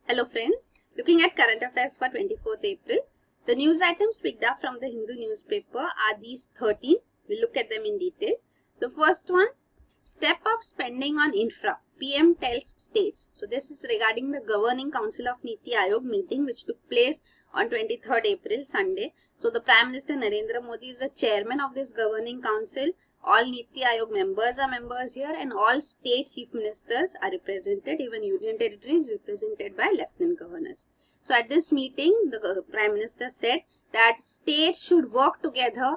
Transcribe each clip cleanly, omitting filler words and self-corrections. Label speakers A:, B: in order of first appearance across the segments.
A: Hello friends, looking at current affairs for 24th April. The news items picked up from the Hindu newspaper are these 13. We'll look at them in detail. The first one, step up spending on infra. PM tells states. So this is regarding the Governing Council of Niti Aayog meeting which took place on 23rd April, Sunday. So the Prime Minister Narendra Modi is the chairman of this Governing Council. All Niti Aayog members are members here and all state chief ministers are represented, even union territories represented by lieutenant governors. So at this meeting, the Prime Minister said that states should work together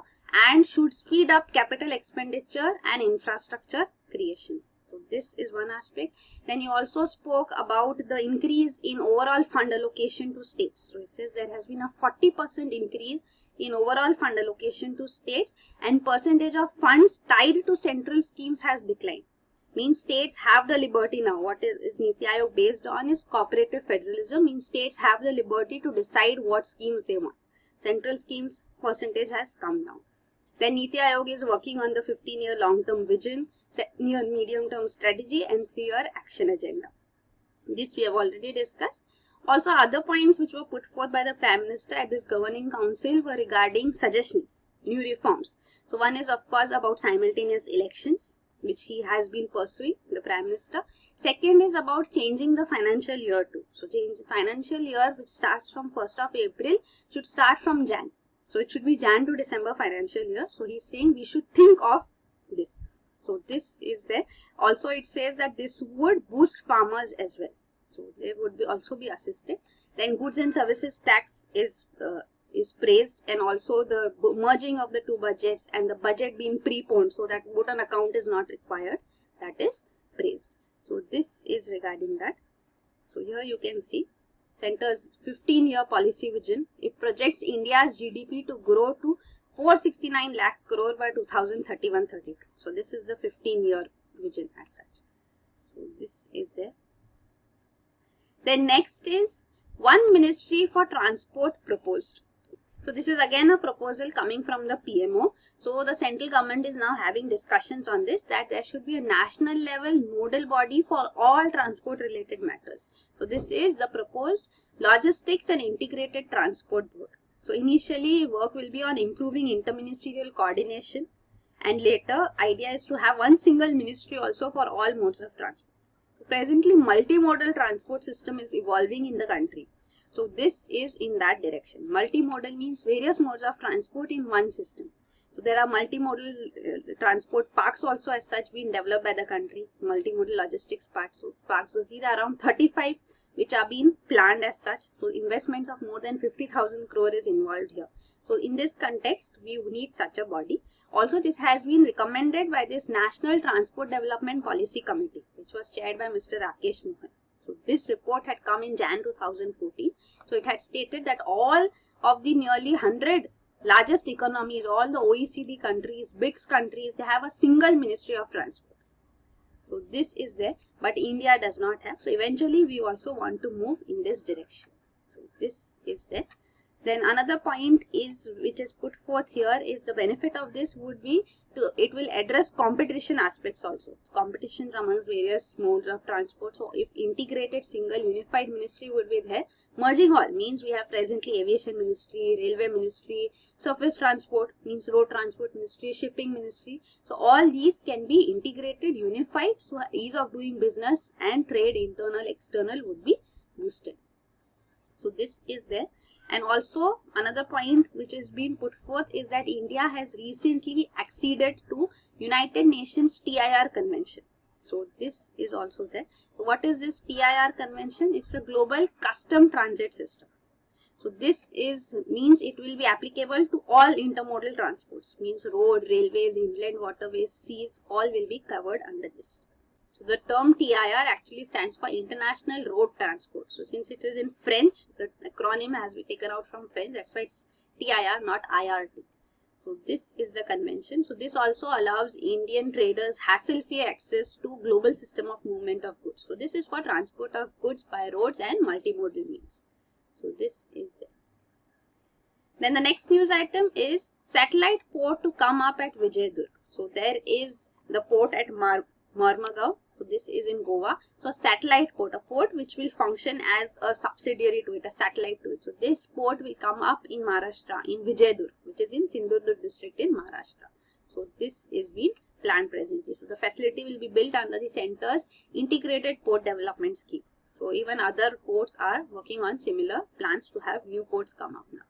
A: and should speed up capital expenditure and infrastructure creation. So this is one aspect. Then he also spoke about the increase in overall fund allocation to states. So he says there has been a 40% increase in overall fund allocation to states and percentage of funds tied to central schemes has declined. Means states have the liberty now. What is Niti Aayog based on is cooperative federalism. Means states have the liberty to decide what schemes they want. Central schemes percentage has come down. Then Niti Aayog is working on the 15-year long-term vision, medium-term strategy and 3-year action agenda. This we have already discussed. Also, other points which were put forth by the Prime Minister at this Governing Council were regarding suggestions, new reforms. So one is of course about simultaneous elections, which he has been pursuing, the Prime Minister. Second is about changing the financial year too. So change financial year which starts from 1st of April should start from Jan. So it should be Jan to December financial year. So he's saying we should think of this. So this is there. Also it says that this would boost farmers as well. So they would also be assisted. Then goods and services tax is praised, and also the merging of the two budgets and the budget being preponed so that vote on account is not required, that is praised. So this is regarding that. So here you can see Centre's 15-year policy vision. It projects India's GDP to grow to 469 lakh crore by 2031-32. So this is the 15-year vision as such. So this is there. Then next is one ministry for transport proposed. So this is again a proposal coming from the PMO. So the central government is now having discussions on this, that there should be a national level nodal body for all transport related matters. So this is the proposed Logistics and Integrated Transport Board. So initially work will be on improving interministerial coordination, and later idea is to have one single ministry also for all modes of transport. Presently, multimodal transport system is evolving in the country. So this is in that direction. Multimodal means various modes of transport in one system. So there are multimodal transport parks also as such being developed by the country. Multimodal logistics parks. So these are around 35 which are being planned as such. So investments of more than 50,000 crore is involved here. So in this context, we need such a body. Also, this has been recommended by this National Transport Development Policy Committee, which was chaired by Mr. Rakesh Mohan. So this report had come in Jan 2014. So it had stated that all of the nearly 100 largest economies, all the OECD countries, BRICS countries, they have a single Ministry of Transport. So this is there, but India does not have. So eventually we also want to move in this direction. So this is there. Then another point is, which is put forth here, is the benefit of this would be it will address competition aspects also. Competitions amongst various modes of transport. So if integrated single unified ministry would be there, merging all means we have presently aviation ministry, railway ministry, surface transport means road transport ministry, shipping ministry. So all these can be integrated, unified, so ease of doing business and trade internal, external would be boosted. So this is there. And also another point which is being put forth is that India has recently acceded to United Nations TIR Convention. So this is also there. So what is this TIR Convention? It's a global custom transit system. So this means it will be applicable to all intermodal transports, means road, railways, inland waterways, seas, all will be covered under this. So the term TIR actually stands for International Road Transport. So since it is in French, the acronym has been taken out from French. That's why it's TIR, not IRT. So this is the convention. So this also allows Indian traders hassle-free access to global system of movement of goods. So this is for transport of goods by roads and multimodal means. So this is there. Then the next news item is satellite port to come up at Vijaydurg. So there is the port at Mormugao. So this is in Goa. So satellite port, a port which will function as a subsidiary to it, a satellite to it. So this port will come up in Maharashtra, in Vijayadur, which is in Sindhudurg district in Maharashtra. So this is being planned presently. So the facility will be built under the center's integrated port development scheme. So even other ports are working on similar plans to have new ports come up now.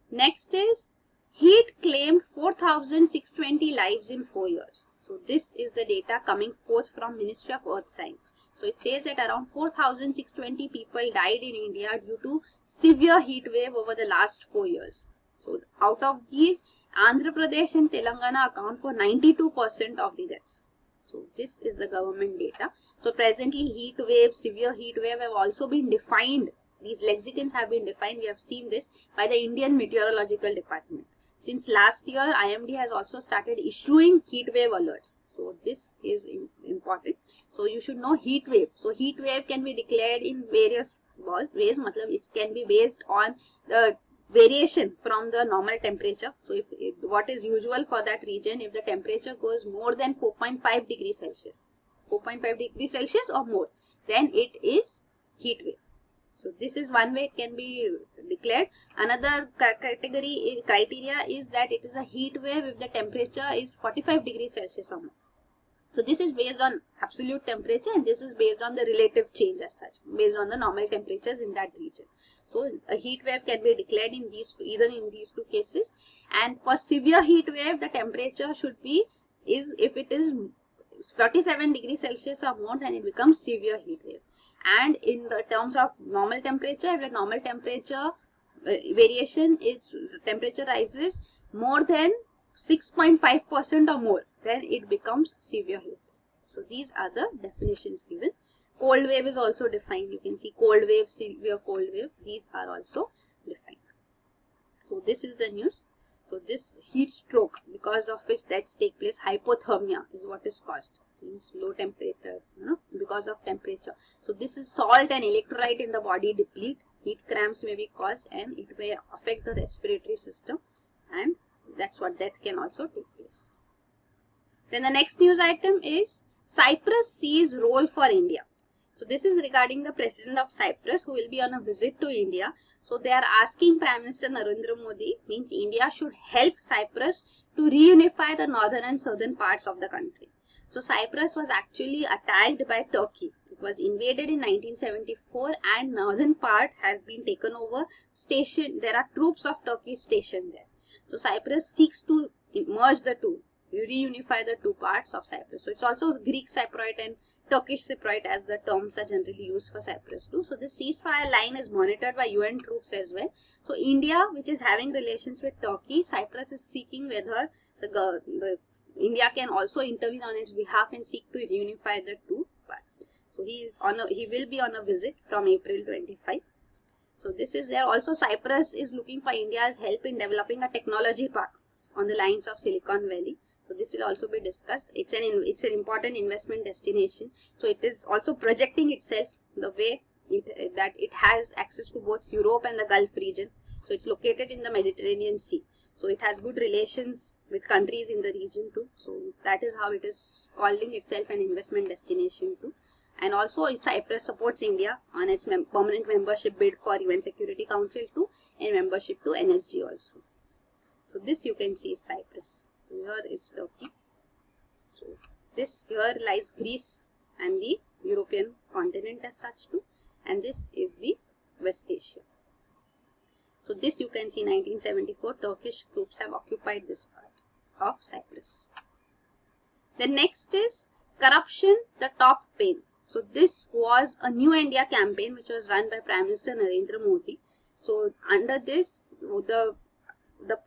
A: Next is heat claimed 4,620 lives in 4 years. So this is the data coming forth from Ministry of Earth Science. So it says that around 4,620 people died in India due to severe heat wave over the last 4 years. So out of these, Andhra Pradesh and Telangana account for 92% of the deaths. So this is the government data. So presently heat wave, severe heat wave have also been defined. These lexicons have been defined. We have seen this by the Indian Meteorological Department. Since last year, IMD has also started issuing heat wave alerts. So this is important. So you should know heat wave. So heat wave can be declared in various ways. It can be based on the variation from the normal temperature. So if what is usual for that region, if the temperature goes more than 4.5 degrees Celsius, 4.5 degrees Celsius or more, then it is heat wave. So this is one way it can be declared. Another criteria is that it is a heat wave if the temperature is 45 degrees Celsius or more. So this is based on absolute temperature, and this is based on the relative change as such, based on the normal temperatures in that region. So a heat wave can be declared in either in these two cases. And for severe heat wave, the temperature should be if it is 47 degrees Celsius or more, then it becomes severe heat wave. And in the terms of normal temperature, if the normal temperature variation is temperature rises more than 6.5% or more, then it becomes severe heat. So these are the definitions given. Cold wave is also defined. You can see cold wave, severe cold wave. These are also defined. So this is the news. So this heat stroke, because of which deaths take place, hypothermia is what is caused. Means low temperature, because of temperature. So this is salt and electrolyte in the body deplete. Heat cramps may be caused, and it may affect the respiratory system, and that's what death can also take place. Then the next news item is Cyprus sees role for India. So this is regarding the President of Cyprus who will be on a visit to India. So they are asking Prime Minister Narendra Modi, means India should help Cyprus to reunify the northern and southern parts of the country. So Cyprus was actually attacked by Turkey. It was invaded in 1974, and northern part has been taken over. There are troops of Turkey stationed there. So Cyprus seeks to merge the two, reunify the two parts of Cyprus. So it's also Greek Cypriot and Turkish Cypriot as the terms are generally used for Cyprus too. So the ceasefire line is monitored by UN troops as well. So India, which is having relations with Turkey, Cyprus is seeking whether India can also intervene on its behalf and seek to reunify the two parts. So he will be on a visit from April 25. So this is there. Also Cyprus is looking for India's help in developing a technology park on the lines of Silicon Valley. So this will also be discussed. It's an important investment destination. So it is also projecting itself the way that it has access to both Europe and the Gulf region. So it's located in the Mediterranean Sea. So it has good relations with countries in the region too. So that is how it is calling itself an investment destination too. And also Cyprus supports India on its permanent membership bid for UN Security Council too, and membership to NSG also. So this you can see is Cyprus. Here is Turkey. So this here lies Greece and the European continent as such too. And this is the West Asia. So this you can see 1974 Turkish troops have occupied this part of Cyprus. The next is corruption, the top pain. So this was a New India campaign which was run by Prime Minister Narendra Modi. So under this, the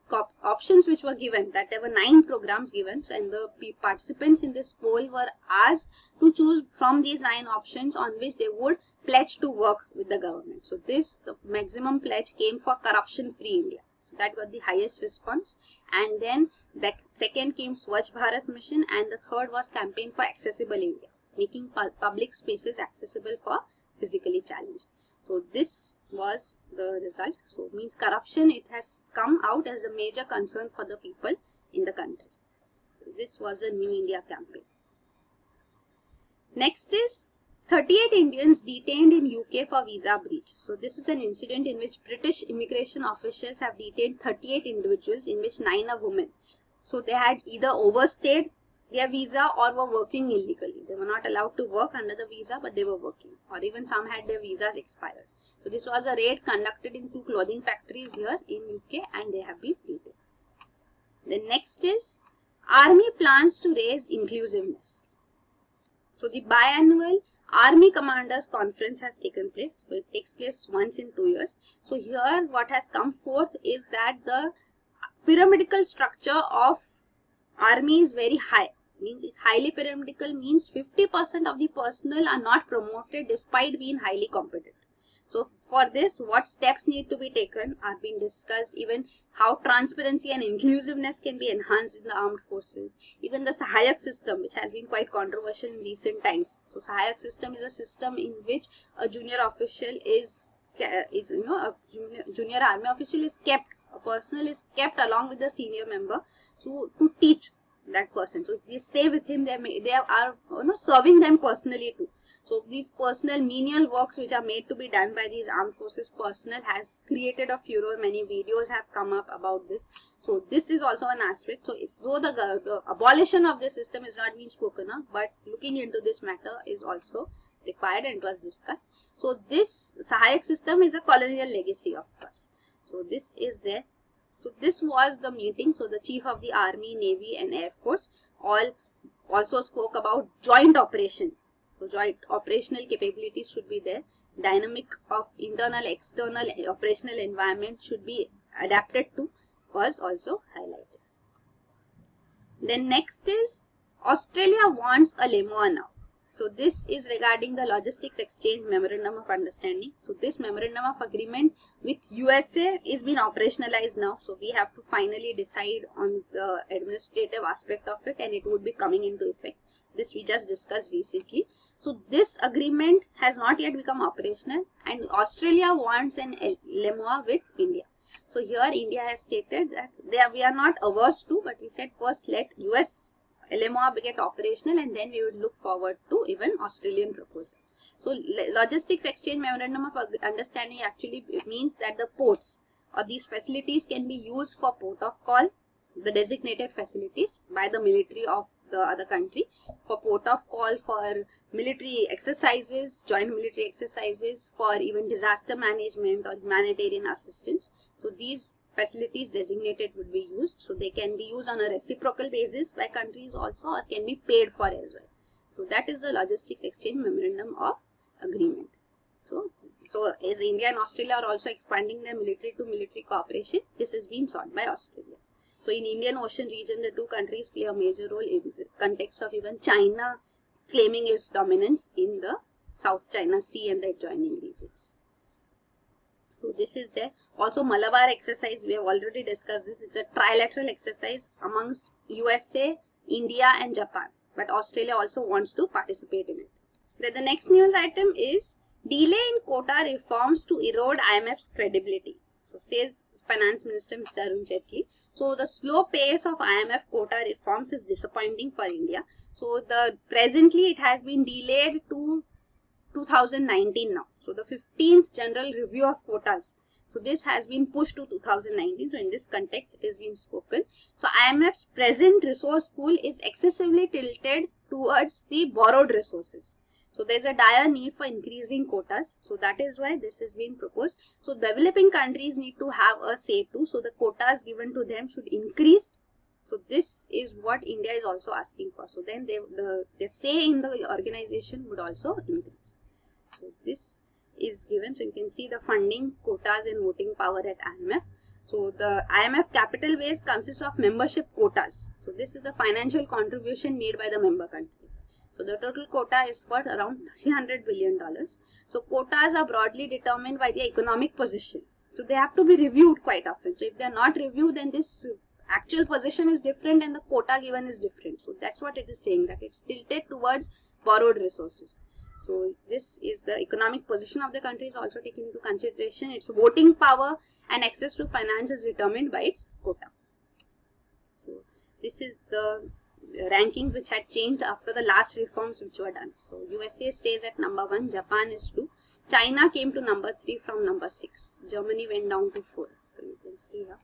A: options which were given, that there were 9 programs given, and the participants in this poll were asked to choose from these 9 options on which they would pledge to work with the government. So the maximum pledge came for corruption-free India. That got the highest response. And then the second came Swachh Bharat Mission, and the third was campaign for accessible India, making public spaces accessible for physically challenged. So this was the result. So it means corruption, it has come out as the major concern for the people in the country. So this was a New India campaign. Next is 38 Indians detained in UK for visa breach. So this is an incident in which British immigration officials have detained 38 individuals, in which 9 are women. So they had either overstayed their visa or were working illegally. They were not allowed to work under the visa, but they were working, or even some had their visas expired. So this was a raid conducted in 2 clothing factories here in UK, and they have been detained. The next is Army plans to raise inclusiveness. So the biannual Army Commanders Conference has taken place. So it takes place once in 2 years. So here what has come forth is that the pyramidical structure of Army is very high. Means it's highly pyramidical, means 50% of the personnel are not promoted despite being highly competent. So for this, what steps need to be taken are being discussed, even how transparency and inclusiveness can be enhanced in the armed forces. Even the Sahayak system, which has been quite controversial in recent times. So Sahayak system is a system in which a junior official is a junior army official is kept, a personnel is kept along with the senior member, so to teach that person. So they stay with him, they are serving them personally too. So these personal menial works which are made to be done by these armed forces personnel has created a furor. Many videos have come up about this. So this is also an aspect. So though the abolition of this system is not being spoken of, but looking into this matter is also required, and it was discussed. So this Sahayak system is a colonial legacy of course. So this is there. So this was the meeting. So the Chief of the Army, Navy and Air Force all also spoke about joint operation. So joint operational capabilities should be there. Dynamic of internal, external operational environment should be adapted to, was also highlighted. Then next is Australia wants a LEMUA now. So this is regarding the Logistics Exchange Memorandum of Understanding. So this Memorandum of Agreement with USA is being operationalized now. So we have to finally decide on the administrative aspect of it, and it would be coming into effect. This we just discussed recently. So this agreement has not yet become operational, and Australia wants an LEMUA with India. So here India has stated that we are not averse to, but we said first let US LEMUA get operational, and then we would look forward to even Australian proposal. So Logistics Exchange Memorandum of Understanding actually means that the ports or these facilities can be used for port of call, the designated facilities by the military of the other country, for port of call, for military exercises, joint military exercises, for even disaster management or humanitarian assistance. So these facilities designated would be used. So they can be used on a reciprocal basis by countries also, or can be paid for as well. So that is the Logistics Exchange Memorandum of Agreement. So as India and Australia are also expanding their military to military cooperation, this is being sought by Australia. So in Indian Ocean region, the two countries play a major role in the context of even China claiming its dominance in the South China Sea and the adjoining regions. So this is there. Also Malabar exercise, we have already discussed this. It's a trilateral exercise amongst USA, India and Japan. But Australia also wants to participate in it. Then the next news item is delay in quota reforms to erode IMF's credibility. So says Finance Minister Mr. Arun Jaitley. So the slow pace of IMF quota reforms is disappointing for India. So presently it has been delayed to 2019 now. So the 15th general review of quotas. So this has been pushed to 2019. So in this context it is being spoken. So IMF's present resource pool is excessively tilted towards the borrowed resources. So there is a dire need for increasing quotas. So that is why this is being proposed. So developing countries need to have a say too. So the quotas given to them should increase. So this is what India is also asking for. So then the say in the organization would also increase. So this is given. So you can see the funding, quotas and voting power at IMF. So the IMF capital base consists of membership quotas. So this is the financial contribution made by the member countries. So the total quota is for around $300 billion. So quotas are broadly determined by the economic position. So they have to be reviewed quite often. So if they are not reviewed, then this actual position is different and the quota given is different. So that's what it is saying, that it's tilted towards borrowed resources. So this is the economic position of the country is also taken into consideration. Its voting power and access to finance is determined by its quota. So this is the rankings which had changed after the last reforms which were done. So USA stays at number 1, Japan is 2, China came to number 3 from number 6, Germany went down to 4. So you can see here.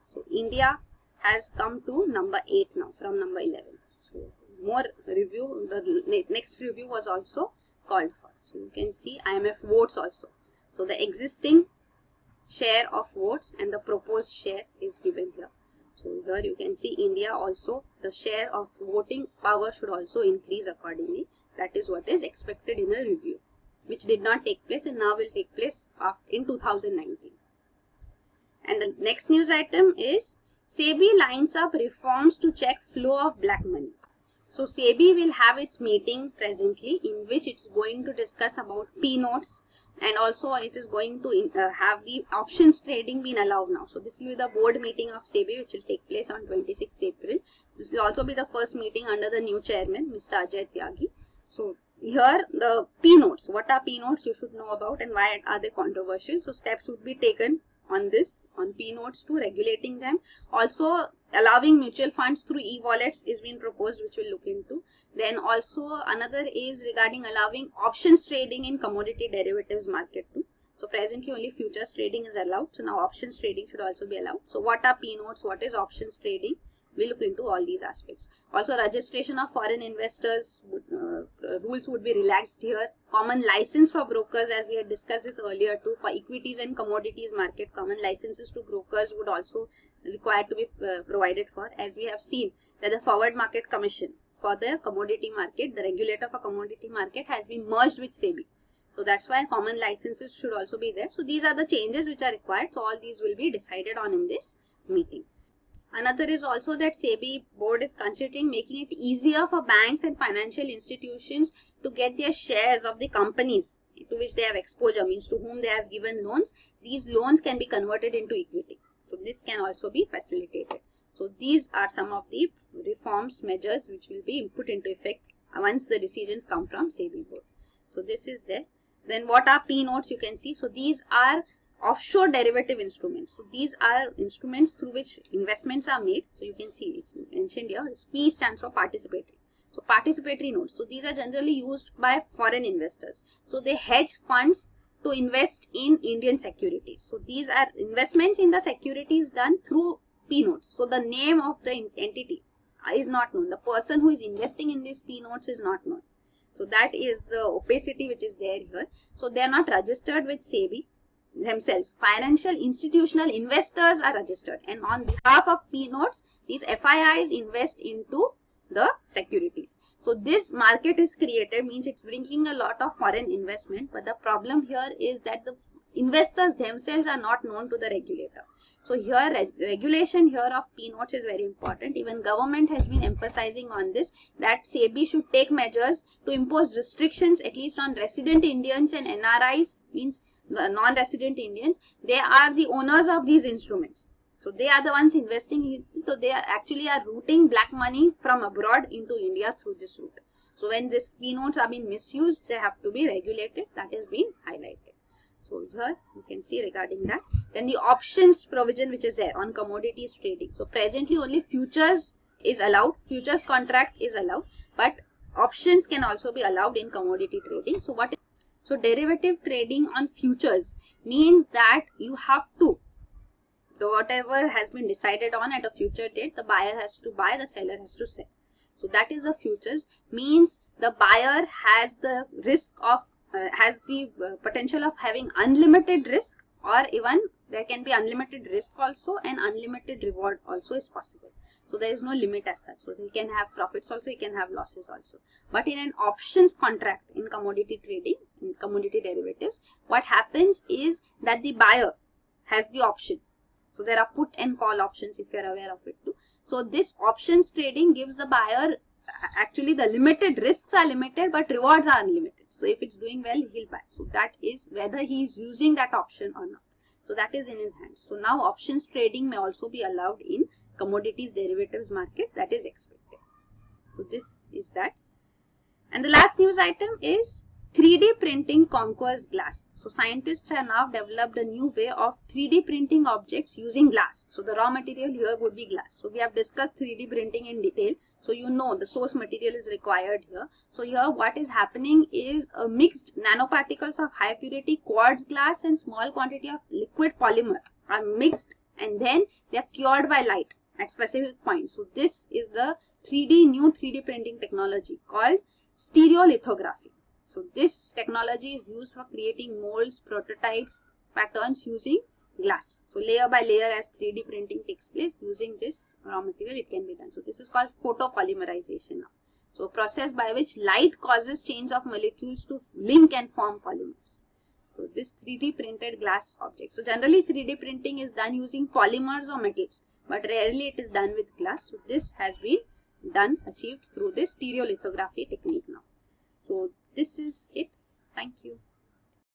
A: So India has come to number 8 now from number 11. So more review, the next review was also called for. So you can see IMF votes also. So the existing share of votes and the proposed share is given here. So here you can see India also, the share of voting power should also increase accordingly. That is what is expected in a review, which did not take place and now will take place in 2019. And the next news item is SEBI lines up reforms to check flow of black money. So SEBI will have its meeting presently, in which it is going to discuss about P-notes, and also it is going to have the options trading being allowed now. So this will be the board meeting of SEBI, which will take place on 26th April. This will also be the first meeting under the new chairman, Mr. Ajay Tyagi. So here the P-notes, what are P-notes you should know about and why are they controversial. So steps would be taken on this, on P-notes to regulating them. Also allowing mutual funds through e-wallets is being proposed, which we'll look into. Then also another is regarding allowing options trading in commodity derivatives market too. So presently only futures trading is allowed. So now options trading should also be allowed. So what are P-notes? What is options trading? We look into all these aspects. Also registration of foreign investors, rules would be relaxed here. Common license for brokers, as we had discussed this earlier too, for equities and commodities market, common licenses to brokers would also require to be provided for, as we have seen that the Forward Market Commission for the commodity market, the regulator for commodity market, has been merged with SEBI. So that's why common licenses should also be there. So these are the changes which are required. So all these will be decided on in this meeting. Another is also that SEBI board is considering making it easier for banks and financial institutions to get their shares of the companies to which they have exposure, means to whom they have given loans. These loans can be converted into equity. So this can also be facilitated. So these are some of the reforms measures which will be put into effect once the decisions come from SEBI board. So this is there. Then what are P-notes you can see. So these are offshore derivative instruments. So these are instruments through which investments are made. So you can see it's mentioned here. It's P stands for participatory. So participatory notes. So these are generally used by foreign investors. So they hedge funds to invest in Indian securities. So these are investments in the securities done through P-notes. So the name of the entity is not known. The person who is investing in these P-notes is not known. So that is the opacity which is there here. So they are not registered with SEBI themselves. Financial institutional investors are registered, and on behalf of P-notes, these FIIs invest into the securities. So this market is created, means it's bringing a lot of foreign investment, but the problem here is that the investors themselves are not known to the regulator. So here regulation here of P-notes is very important. Even government has been emphasizing on this, that SEBI should take measures to impose restrictions at least on resident Indians and NRIs, means non-resident Indians. They are the owners of these instruments. So they are the ones investing. So they are actually routing black money from abroad into India through this route. So when these P-notes are being misused, they have to be regulated. That has been highlighted. So here you can see regarding that. Then the options provision which is there on commodities trading. So presently only futures is allowed. Futures contract is allowed. But options can also be allowed in commodity trading. So what is So derivative trading on futures means that you have to, whatever has been decided on at a future date, the buyer has to buy, the seller has to sell. So that is the futures, means the buyer has the risk of, has the potential of having unlimited risk, or even there can be unlimited risk also, and unlimited reward also is possible. So there is no limit as such. So he can have profits also, he can have losses also. But in an options contract in commodity trading, in commodity derivatives, what happens is that the buyer has the option. So there are put and call options, if you are aware of it too. So this options trading gives the buyer, actually the limited risks are limited, but rewards are unlimited. So if it's doing well, he'll buy. So that is whether he is using that option or not. So that is in his hands. So now options trading may also be allowed in commodities derivatives market, that is expected. So this is that. And the last news item is 3D printing conquers glass. So scientists have now developed a new way of 3D printing objects using glass. So the raw material here would be glass. So we have discussed 3D printing in detail. So you know the source material is required here. So here what is happening is a mixed nanoparticles of high purity quartz glass and small quantity of liquid polymer are mixed, and then they are cured by light at specific points. So this is the new 3D printing technology called stereolithography. So this technology is used for creating molds, prototypes, patterns using glass. So layer by layer, as 3D printing takes place using this raw material, it can be done. So this is called photopolymerization now. So a process by which light causes chains of molecules to link and form polymers. So this 3D printed glass object. So generally 3D printing is done using polymers or metals, but rarely it is done with glass. So this has been achieved through this stereolithography technique now. So this is it. Thank you.